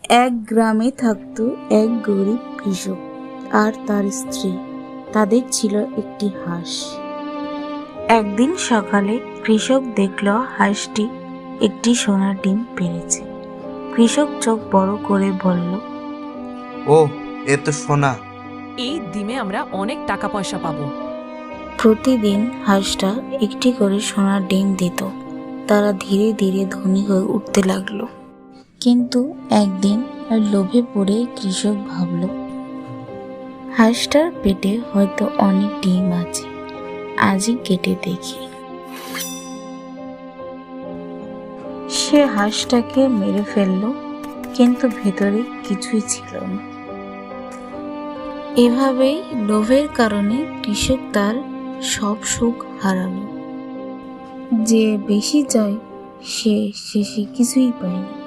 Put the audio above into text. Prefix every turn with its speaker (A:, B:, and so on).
A: এক গ্রামে থাকতো এক গরিব কৃষক আর তার স্ত্রী। তাদের ছিল একটি হাঁস। একদিন সকালে কৃষক দেখল হাঁসটি একটি সোনার ডিম পেড়েছে। কৃষক চোখ বড় করে বলল,
B: ও, এ তো সোনা।
C: এই ডিমে আমরা অনেক টাকা পয়সা পাবো।
A: প্রতিদিন হাঁসটা একটি করে সোনার ডিম দিত। তারা ধীরে ধীরে ধনী হয়ে উঠতে লাগলো। কিন্তু একদিন আর লোভে পড়ে কৃষক ভাবল, হাঁসটার পেটে হয়তো অনেক ডিম আছে, আজই কেটে দেখি। সে হাঁসটাকে মেরে ফেললো, কিন্তু ভেতরে কিছুই ছিল না। এভাবেই লোভের কারণে কৃষক তার সব সুখ হারালো। যে বেশি চায় সে শেষে কিছুই পায় না।